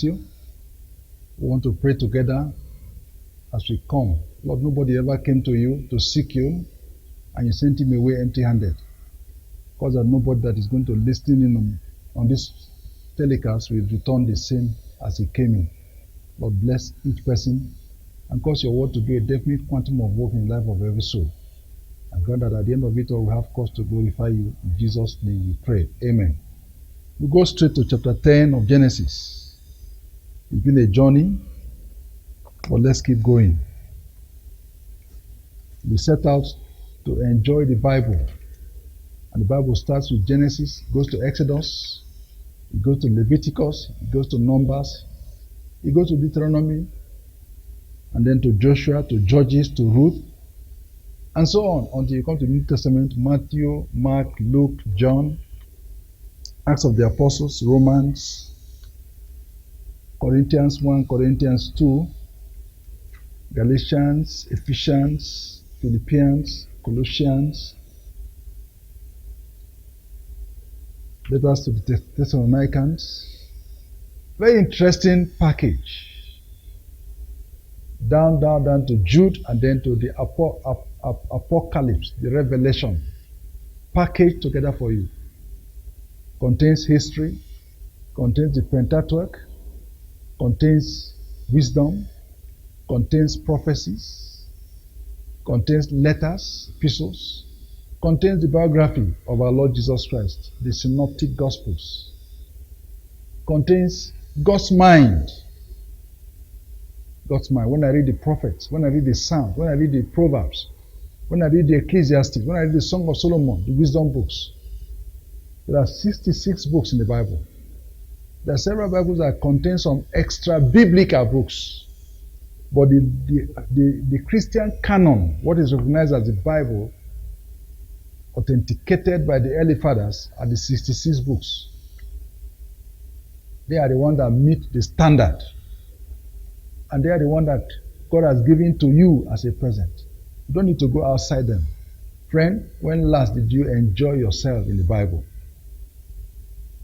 Matthew. We want to pray together as we come. Lord, nobody ever came to you to seek you, and you sent him away empty-handed. Because there's nobody that is going to listen in on this telecast will return the same as he came in. Lord, bless each person and cause your word to be a definite quantum of work in the life of every soul. And grant that at the end of it all, we have cause to glorify you. In Jesus' name we pray. Amen. We go straight to chapter 10 of Genesis. It's been a journey, but let's keep going. We set out to enjoy the Bible. And the Bible starts with Genesis, goes to Exodus, it goes to Leviticus, it goes to Numbers, it goes to Deuteronomy, and then to Joshua, to Judges, to Ruth, and so on until you come to the New Testament, Matthew, Mark, Luke, John, Acts of the Apostles, Romans, Corinthians 1, Corinthians 2, Galatians, Ephesians, Philippians, Colossians, letters to the Thessalonians. Very interesting package. Down to Jude, and then to the Apocalypse, the Revelation. Packaged together for you. Contains history, contains the Pentateuch, contains wisdom, contains prophecies, contains letters, epistles, contains the biography of our Lord Jesus Christ, the Synoptic Gospels, contains God's mind. God's mind. When I read the prophets, when I read the Psalms, when I read the Proverbs, when I read the Ecclesiastes, when I read the Song of Solomon, the wisdom books, there are 66 books in the Bible. There are several Bibles that contain some extra biblical books. But the Christian canon, what is recognized as the Bible, authenticated by the early fathers, are the 66 books. They are the ones that meet the standard. And they are the ones that God has given to you as a present. You don't need to go outside them. Friend, when last did you enjoy yourself in the Bible?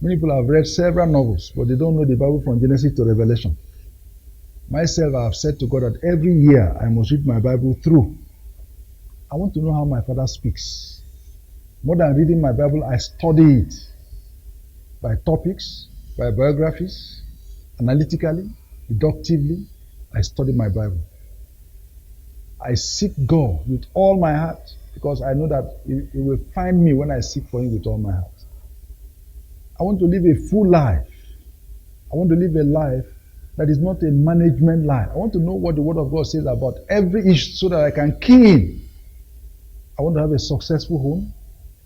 Many people have read several novels, but they don't know the Bible from Genesis to Revelation. Myself, I have said to God that every year I must read my Bible through. I want to know how my Father speaks. More than reading my Bible, I study it by topics, by biographies, analytically, deductively. I study my Bible. I seek God with all my heart because I know that He will find me when I seek for Him with all my heart. I want to live a full life. I want to live a life that is not a management life. I want to know what the Word of God says about every issue so that I can key in. I want to have a successful home.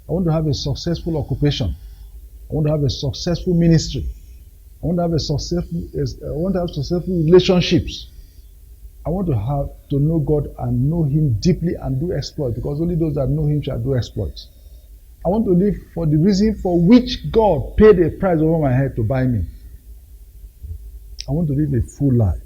I want to have a successful occupation. I want to have a successful ministry. I want to have successful relationships. I want to know God and know Him deeply and do exploits, because only those that know Him shall do exploits. I want to live for the reason for which God paid a price over my head to buy me. I want to live a full life.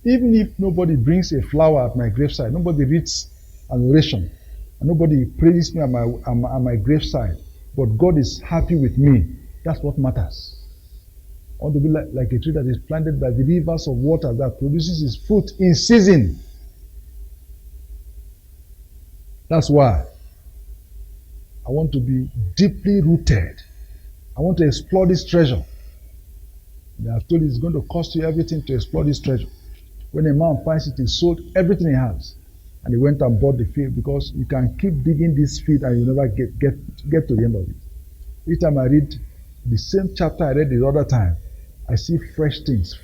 Even if nobody brings a flower at my graveside, nobody reads an oration, and nobody praises me at my graveside, but God is happy with me, that's what matters. I want to be like a tree that is planted by the rivers of water that produces its fruit in season. That's why I want to be deeply rooted. I want to explore this treasure. I have told you it's going to cost you everything to explore this treasure. When a man finds it, he sold everything he has, and he went and bought the field, because you can keep digging this field and you never get to the end of it. Each time I read the same chapter I read the other time, I see fresh things,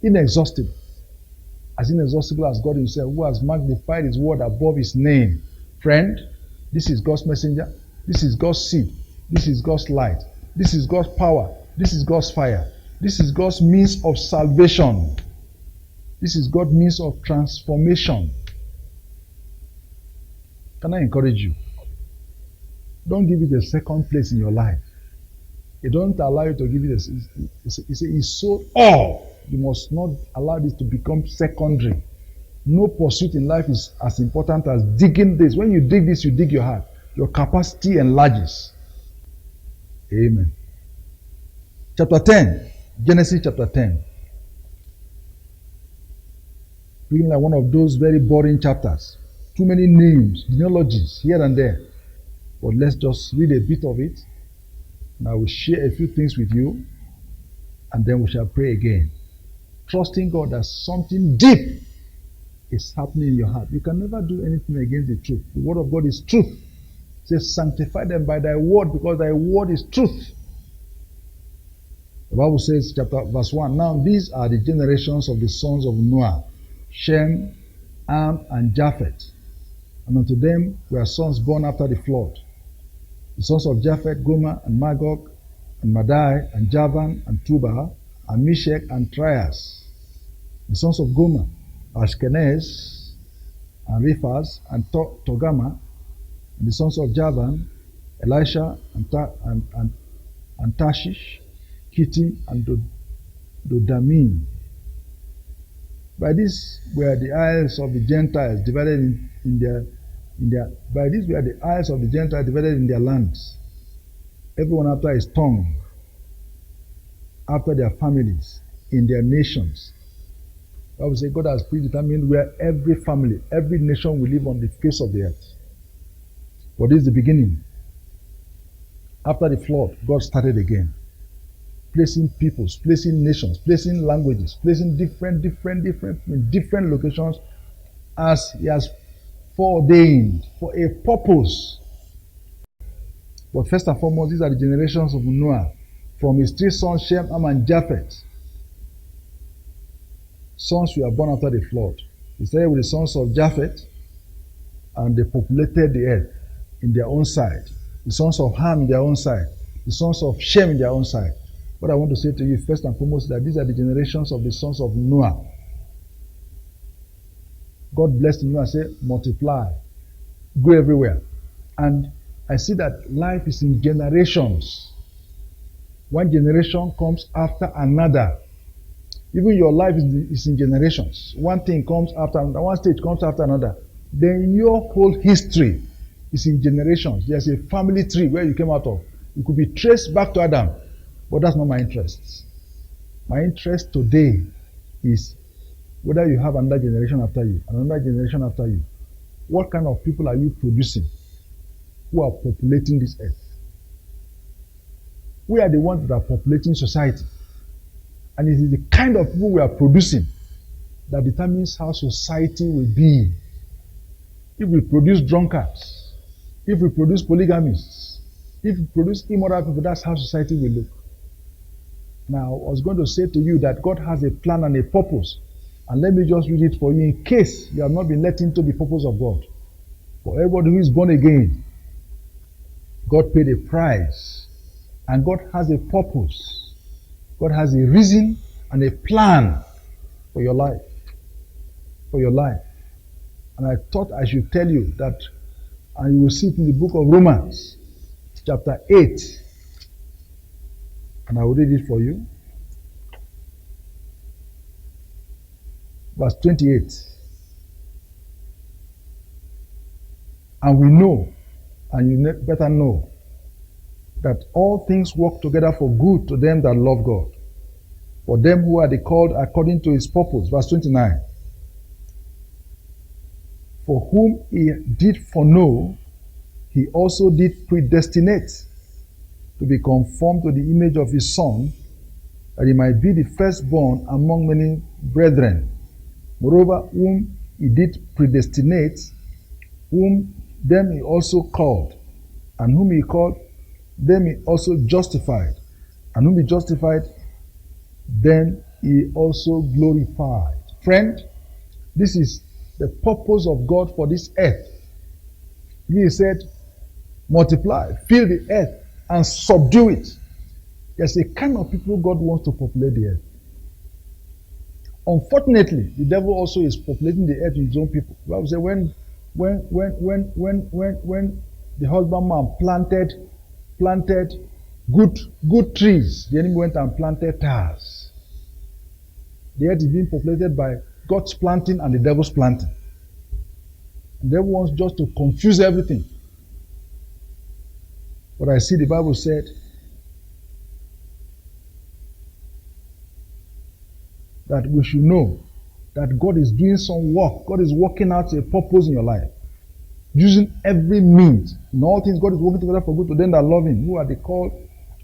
inexhaustible. As inexhaustible as God Himself, who has magnified His word above His name. Friend, this is God's messenger, this is God's seed, this is God's light, this is God's power, this is God's fire, this is God's means of salvation, this is God's means of transformation. Can I encourage you? Don't give it a second place in your life. It don't allow you to give it it's so all. You must not allow this to become secondary. No pursuit in life is as important as digging this. When you dig this, you dig your heart. Your capacity enlarges. Amen. Chapter 10. Genesis chapter 10. Looking like one of those very boring chapters. Too many names, genealogies here and there. But let's just read a bit of it. And I will share a few things with you. And then we shall pray again. Trusting God that something deep is happening in your heart. You can never do anything against the truth. The word of God is truth. It says, sanctify them by thy word, because thy word is truth. The Bible says, verse 1, now these are the generations of the sons of Noah, Shem, Ham, and Japheth. And unto them were sons born after the flood. The sons of Japheth, Gomer, and Magog, and Madai, and Javan, and Tubal, and Meshach, and Trias. The sons of Gomer, Ashkenaz, and Riphath, and Togama. And the sons of Javan, Elisha, and Tarshish, Kittim, and Dodamim. By this were the isles of the Gentiles divided in their lands, everyone after his tongue, after their families, in their nations. I would say God has predetermined where every family, every nation will live on the face of the earth. But this is the beginning. After the flood, God started again, placing peoples, placing nations, placing languages, placing different in different locations as He has foreordained for a purpose. But first and foremost, these are the generations of Noah, from his 3 sons, Shem, Ham, and Japheth. Sons who were born after the flood. He started with the sons of Japheth, and they populated the earth in their own side. The sons of Ham in their own side. The sons of Shem in their own side. What I want to say to you first and foremost is that these are the generations of the sons of Noah. God blessed Noah and said, multiply, go everywhere. And I see that life is in generations. One generation comes after another. Even your life is in generations. One thing comes after another, one stage comes after another. Then your whole history is in generations. There's a family tree where you came out of. It could be traced back to Adam, but that's not my interest. My interest today is whether you have another generation after you, another generation after you. What kind of people are you producing who are populating this earth? We are the ones that are populating society. And it is the kind of people we are producing that determines how society will be. If we produce drunkards, if we produce polygamists, if we produce immoral people, that's how society will look. Now, I was going to say to you that God has a plan and a purpose. And let me just read it for you in case you have not been let into the purpose of God. For everybody who is born again, God paid a price. And God has a purpose. God has a reason and a plan for your life. For your life. And I thought I should tell you that, and you will see it in the book of Romans, chapter 8. And I will read it for you. Verse 28. And we know, and you better know, that all things work together for good to them that love God, for them who are the called according to His purpose. Verse 29. For whom He did foreknow, He also did predestinate to be conformed to the image of His Son, that He might be the firstborn among many brethren. Moreover, whom He did predestinate, whom them He also called, and whom He called, them He also justified, and whom He justified, then He also glorified. Friend, this is the purpose of God for this earth. He said, multiply, fill the earth, and subdue it. There's a kind of people God wants to populate the earth. Unfortunately, the devil also is populating the earth with his own people. The Bible says when the husbandman planted good trees, the enemy went and planted tares. The earth is being populated by God's planting and the devil's planting. And the devil wants just to confuse everything. But I see the Bible said, that we should know that God is doing some work. God is working out a purpose in your life. Using every means. In all things, God is working together for good to them that love Him, who are the called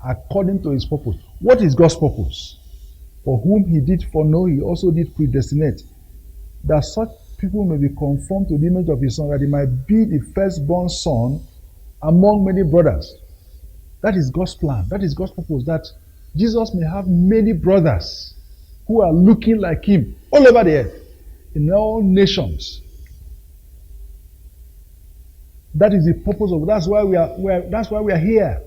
according to His purpose. What is God's purpose? For whom He did foreknow, He also did predestinate, that such people may be conformed to the image of His Son, that He might be the firstborn Son among many brothers. That is God's plan. That is God's purpose, that Jesus may have many brothers who are looking like Him all over the earth, in all nations. That is the purpose of it. That's why we are here.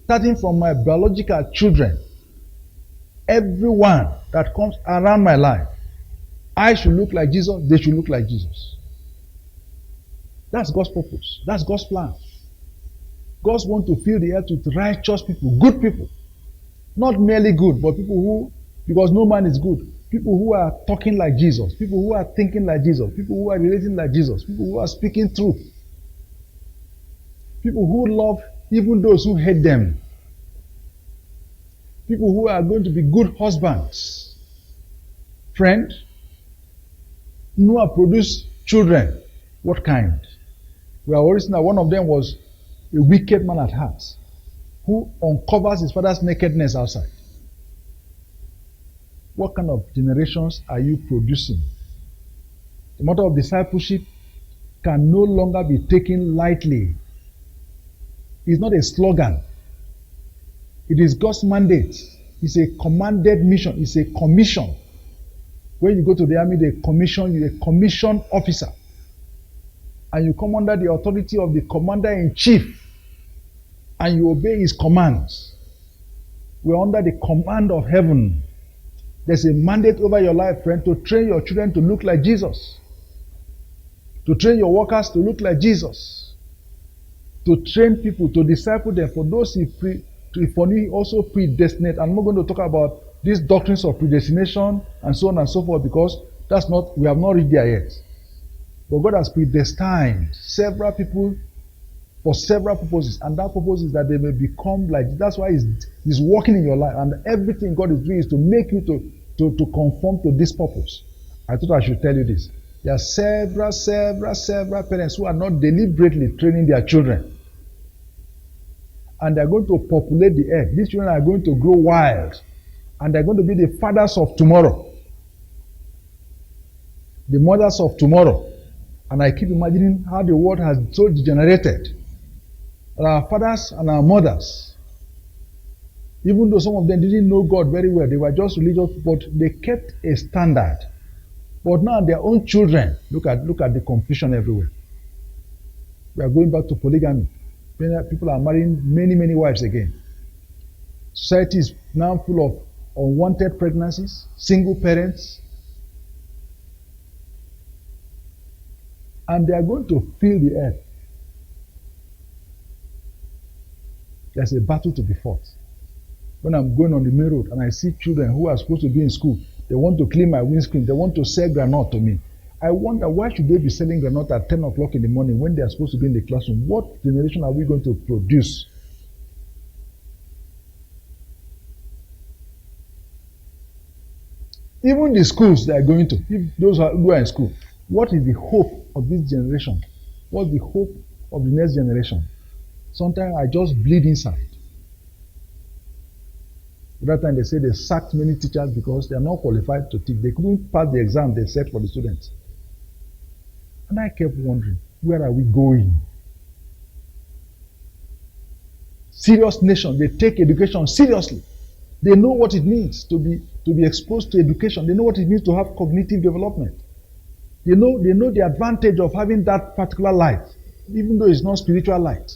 Starting from my biological children, everyone that comes around my life, I should look like Jesus, they should look like Jesus. That's God's purpose. That's God's plan. God wants to fill the earth with righteous people, good people. Not merely good, but people who, because no man is good, people who are talking like Jesus, people who are thinking like Jesus, people who are relating like Jesus, people who are speaking truth. People who love even those who hate them. People who are going to be good husbands. Friend, Noah produced children. What kind? We are already saying that one of them was a wicked man at heart, who uncovers his father's nakedness outside. What kind of generations are you producing? The matter of discipleship can no longer be taken lightly. It's not a slogan. It is God's mandate. It's a commanded mission. It's a commission. When you go to the army, they commission you, a commissioned officer. And you come under the authority of the commander-in-chief. And you obey his commands. We're under the command of heaven. There's a mandate over your life, friend, to train your children to look like Jesus. To train your workers to look like Jesus. To train people, to disciple them. For those He also predestinate. I'm not going to talk about these doctrines of predestination and so on and so forth, because we have not reached there yet. But God has predestined several people for several purposes, and that purpose is that they may become like. That's why He's working in your life, and everything God is doing is to make you to conform to this purpose. I thought I should tell you this. There are several parents who are not deliberately training their children. And they're going to populate the earth. These children are going to grow wild. And they're going to be the fathers of tomorrow. The mothers of tomorrow. And I keep imagining how the world has so degenerated. Our fathers and our mothers, even though some of them didn't know God very well, they were just religious, but they kept a standard. But now their own children, look at the confusion everywhere. We are going back to polygamy. People are marrying many wives again. Society is now full of unwanted pregnancies, single parents. And they are going to fill the earth. There's a battle to be fought. When I'm going on the main road and I see children who are supposed to be in school, they want to clean my windscreen. They want to sell granite to me. I wonder, why should they be selling granite at 10 o'clock in the morning when they are supposed to be in the classroom? What generation are we going to produce? Even the schools they are going to, if those who are in school, what is the hope of this generation? What's the hope of the next generation? Sometimes I just bleed inside. At that time they say they sacked many teachers because they are not qualified to teach. They couldn't pass the exam they set for the students. And I kept wondering, where are we going? Serious nation, they take education seriously. They know what it means to be exposed to education. They know what it means to have cognitive development. They know the advantage of having that particular light, even though it's not spiritual light.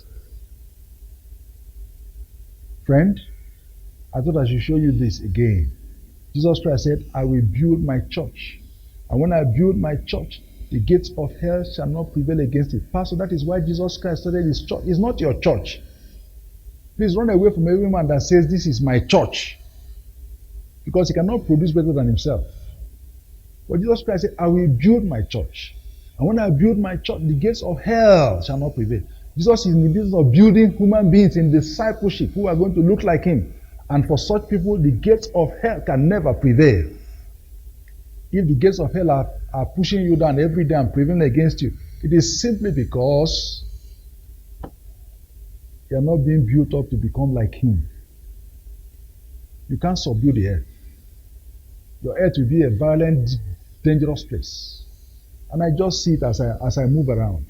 Friend, I thought I should show you this again. Jesus Christ said, I will build my church. And when I build my church, the gates of hell shall not prevail against it. Pastor, that is why Jesus Christ started his church. It's not your church. Please run away from every man that says, this is my church. Because he cannot produce better than himself. But Jesus Christ said, I will build my church. And when I build my church, the gates of hell shall not prevail. Jesus is in the business of building human beings in discipleship who are going to look like him. And for such people, the gates of hell can never prevail. if the gates of hell are pushing you down every day and prevailing against you, it is simply because you are not being built up to become like him. You can't subdue the earth. Your earth will be a violent, dangerous place. And I just see it as I move around.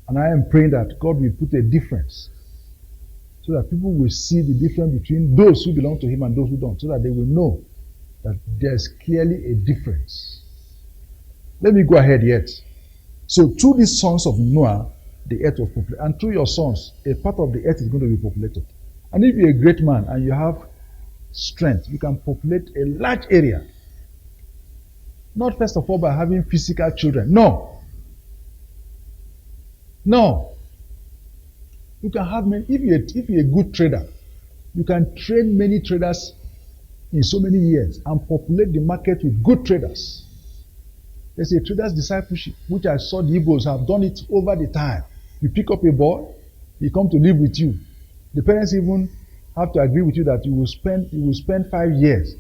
And I am praying that God will put a difference so that people will see the difference between those who belong to him and those who don't, so that they will know that there's clearly a difference. Let me go ahead yet. So through these sons of Noah, the earth was populated. And through your sons, a part of the earth is going to be populated. And if you're a great man and you have strength, you can populate a large area. Not first of all by having physical children. No. You can have many. If you're a good trader, you can train many traders in so many years and populate the market with good traders. There's a trader's discipleship, which I saw the Igbos have done it over the time. You pick up a boy, he come to live with you. The parents even have to agree with you that you will spend 5 years.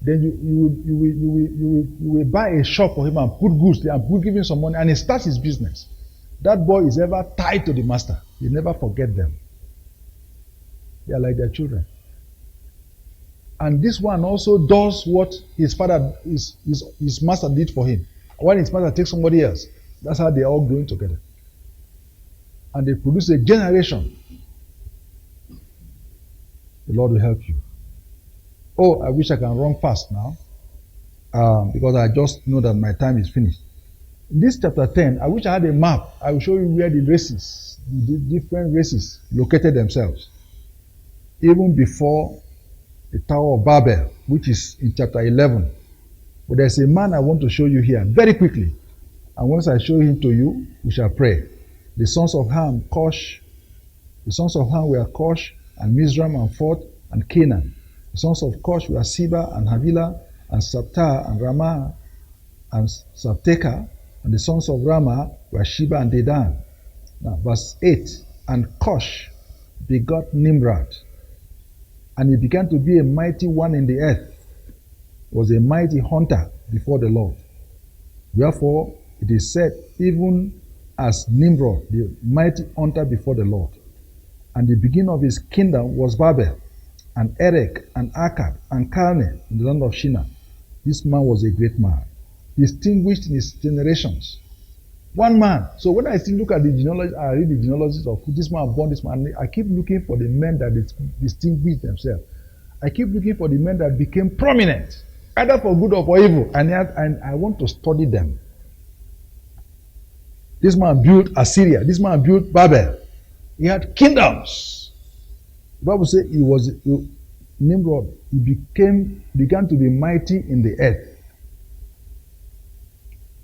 Then you will buy a shop for him and put goods there and give him some money, and he starts his business. That boy is ever tied to the master. You never forget them. They are like their children. And this one also does what his master did for him. When his master takes somebody else, that's how they are all growing together. And they produce a generation. The Lord will help you. Oh, I wish I can run fast now, because I just know that my time is finished. In this chapter 10, I wish I had a map. I will show you where the different races located themselves. Even before the Tower of Babel, which is in chapter 11. But there's a man I want to show you here very quickly. And once I show him to you, we shall pray. The sons of Ham, Cush. The sons of Ham were Cush and Mizraim and Phut and Canaan. The sons of Cush were Seba and Havilah and Sabta and Ramah and Sabteka. And the sons of Ramah were Sheba and Dedan. Now, verse 8. And Cush begot Nimrod. And he began to be a mighty one in the earth. Was a mighty hunter before the Lord. Wherefore, it is said, even as Nimrod, the mighty hunter before the Lord. And the beginning of his kingdom was Babel, and Erech, and Akkad, and Calneh in the land of Shinar. This man was a great man, distinguished in his generations. One man. So when I still look at the genealogy, I read the genealogies of this man born this man. I keep looking for the men that distinguished themselves. I keep looking for the men that became prominent, either for good or for evil, and I want to study them. This man built Assyria. This man built Babel. He had kingdoms. The Bible says Nimrod. He began to be mighty in the earth.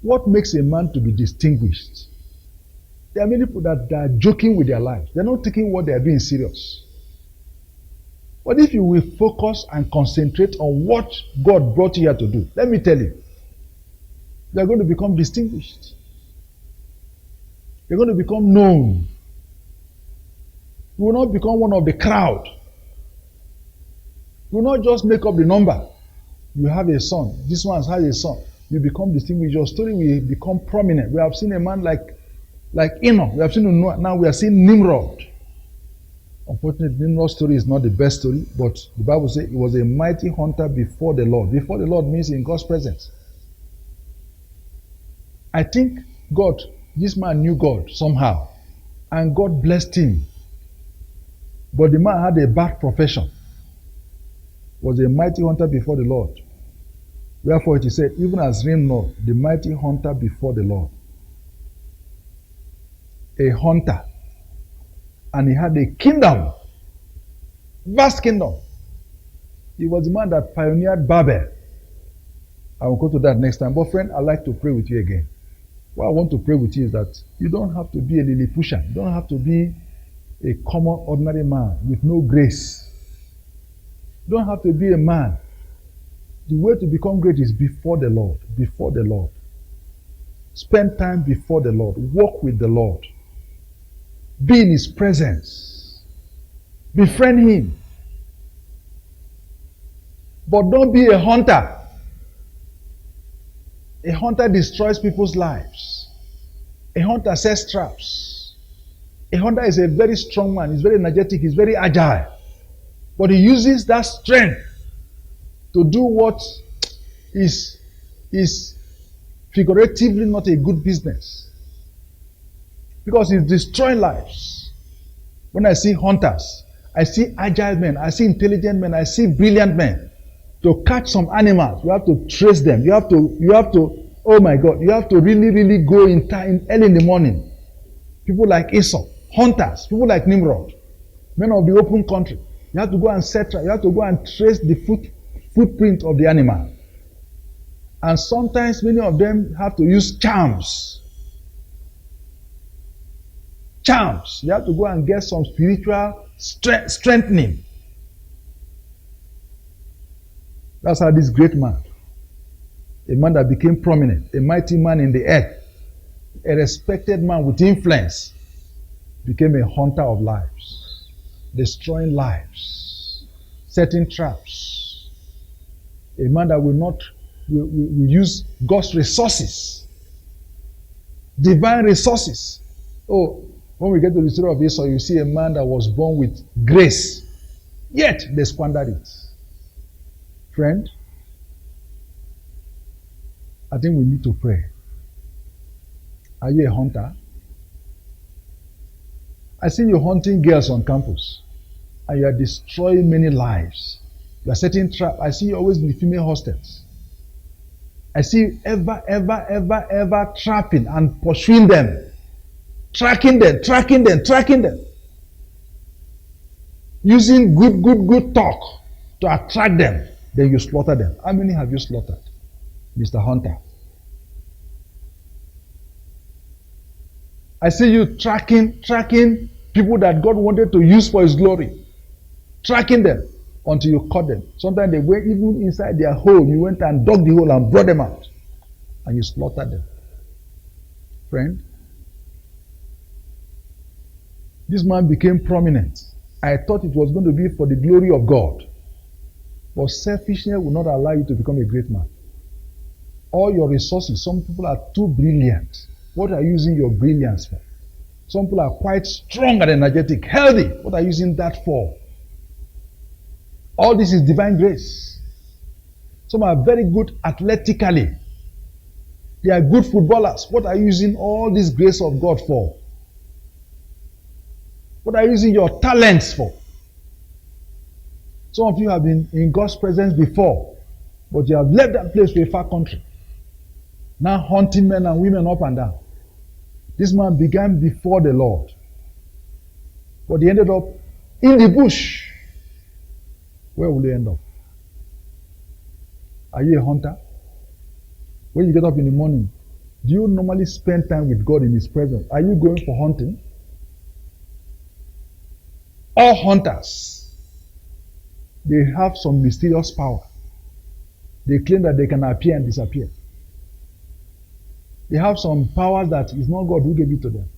What makes a man to be distinguished? There are many people that are joking with their lives. They're not taking what they are doing serious. But if you will focus and concentrate on what God brought you here to do, let me tell you, you're going to become distinguished. You're going to become known. You will not become one of the crowd. You will not just make up the number. You have a son. This one has a son. You become distinguished. Your story will become prominent. We have seen a man like Enoch. We have seen Noah. Now we are seeing Nimrod. Unfortunately, Nimrod's story is not the best story, but the Bible says he was a mighty hunter before the Lord. Before the Lord means in God's presence. I think this man knew God somehow, and God blessed him. But the man had a bad profession. Was a mighty hunter before the Lord. Wherefore it is said, even as Nimrod, the mighty hunter before the Lord. A hunter. And he had a kingdom. Vast kingdom. He was the man that pioneered Babel. I will go to that next time. But friend, I'd like to pray with you again. What I want to pray with you is that you don't have to be a Lilliputian. You don't have to be a common, ordinary man with no grace. You don't have to be a man. The way to become great is before the Lord. Before the Lord. Spend time before the Lord. Walk with the Lord. Be in His presence. Befriend Him. But don't be a hunter. A hunter destroys people's lives. A hunter sets traps. A hunter is a very strong man. He's very energetic. He's very agile. But he uses that strength to do what is figuratively not a good business. Because he's destroying lives. When I see hunters, I see agile men, I see intelligent men, I see brilliant men. To catch some animals, you have to trace them. You have to, oh my God, you have to really, really go in time early in the morning. People like Esau, hunters, people like Nimrod, men of the open country. You have to go and set trap. You have to go and trace the footprint of the animal. And sometimes many of them have to use charms. Charms. You have to go and get some spiritual strengthening. That's how this great man, a man that became prominent, a mighty man in the earth, a respected man with influence, became a hunter of lives, destroying lives, setting traps. A man that will use God's resources, divine resources. Oh, when we get to the story of Esau, you see a man that was born with grace, yet they squandered it. Friend, I think we need to pray. Are you a hunter? I see you hunting girls on campus, and you are destroying many lives. You are setting traps. I see you always in the female hostels. I see you ever trapping and pursuing them, tracking them, using good talk to attract them. Then you slaughter them. How many have you slaughtered, Mr. Hunter? I see you tracking people that God wanted to use for His glory. Tracking them until you caught them. Sometimes they went even inside their hole. You went and dug the hole and brought them out. And you slaughtered them. Friend, this man became prominent. I thought it was going to be for the glory of God. But selfishness will not allow you to become a great man. All your resources, some people are too brilliant. What are you using your brilliance for? Some people are quite strong and energetic, healthy. What are you using that for? All this is divine grace. Some are very good athletically. They are good footballers. What are you using all this grace of God for? What are you using your talents for? Some of you have been in God's presence before, but you have left that place to a far country. Now hunting men and women up and down. This man began before the Lord, but he ended up in the bush. Where will he end up? Are you a hunter? When you get up in the morning, do you normally spend time with God in His presence? Are you going for hunting? All hunters, they have some mysterious power. They claim that they can appear and disappear. They have some powers that is not God who gave it to them.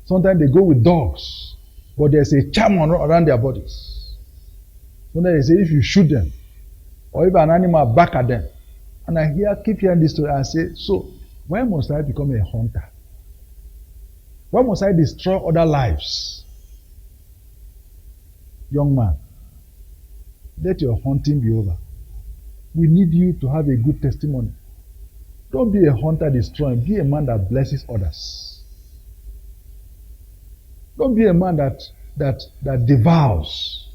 Sometimes they go with dogs, but there's a charm around their bodies. Sometimes they say if you shoot them, or if an animal back at them, and I keep hearing this story, I say, so why must I become a hunter? Why must I destroy other lives? Young man, let your hunting be over. We need you to have a good testimony. Don't be a hunter destroying. Be a man that blesses others. Don't be a man that devours,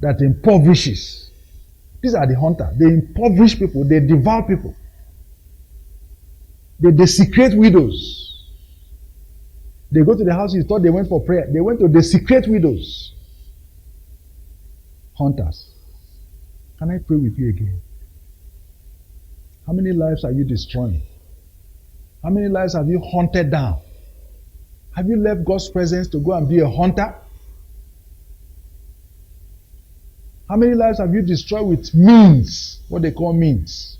that impoverishes. These are the hunters. They impoverish people. They devour people. They desecrate widows. They go to the house. You thought they went for prayer. They went to desecrate widows. Hunters. Can I pray with you again? How many lives are you destroying? How many lives have you hunted down? Have you left God's presence to go and be a hunter? How many lives have you destroyed with means? What they call means.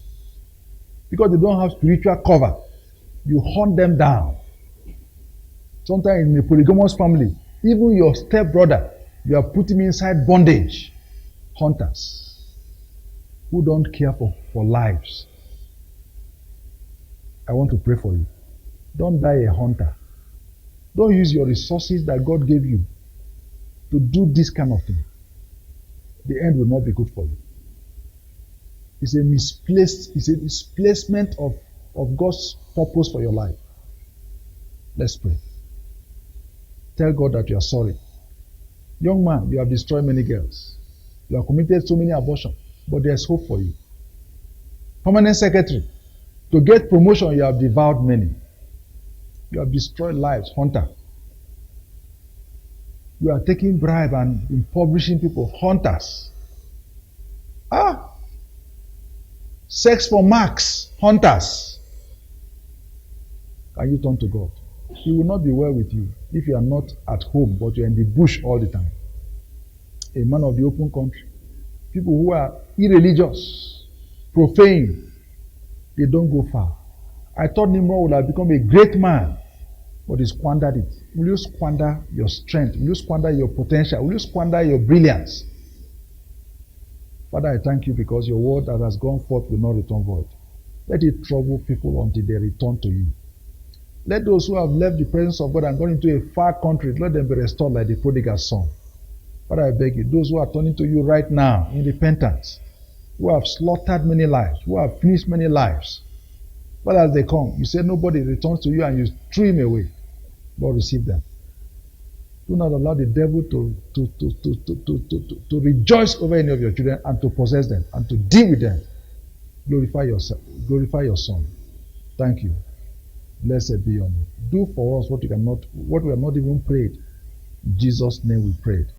Because they don't have spiritual cover. You hunt them down. Sometimes in a polygamous family, even your stepbrother, you are putting him inside bondage. Hunters who don't care for lives. I want to pray for you. Don't die a hunter. Don't use your resources that God gave you to do this kind of thing. The end will not be good for you. It's a misplacement of God's purpose for your life. Let's pray. Tell God that you are sorry. Young man, you have destroyed many girls. You have committed so many abortions, but there's hope for you. Permanent secretary, to get promotion, you have devoured many. You have destroyed lives, hunter. You are taking bribe and impoverishing people, hunters. Sex for marks, hunters. Can you turn to God? He will not be well with you if you are not at home, but you are in the bush all the time. A man of the open country. People who are irreligious, profane, they don't go far. I thought Nimrod would have become a great man, but he squandered it. Will you squander your strength? Will you squander your potential? Will you squander your brilliance? Father, I thank you because your word that has gone forth will not return void. Let it trouble people until they return to you. Let those who have left the presence of God and gone into a far country, let them be restored like the prodigal son. Father, I beg you, those who are turning to you right now in repentance, who have slaughtered many lives, who have finished many lives, but as they come, you say nobody returns to you and you threw him away. Lord, receive them. Do not allow the devil to rejoice over any of your children and to possess them and to deal with them. Glorify yourself. Glorify your Son. Thank you. Blessed be your name. Do for us what we have not even prayed. In Jesus' name we prayed.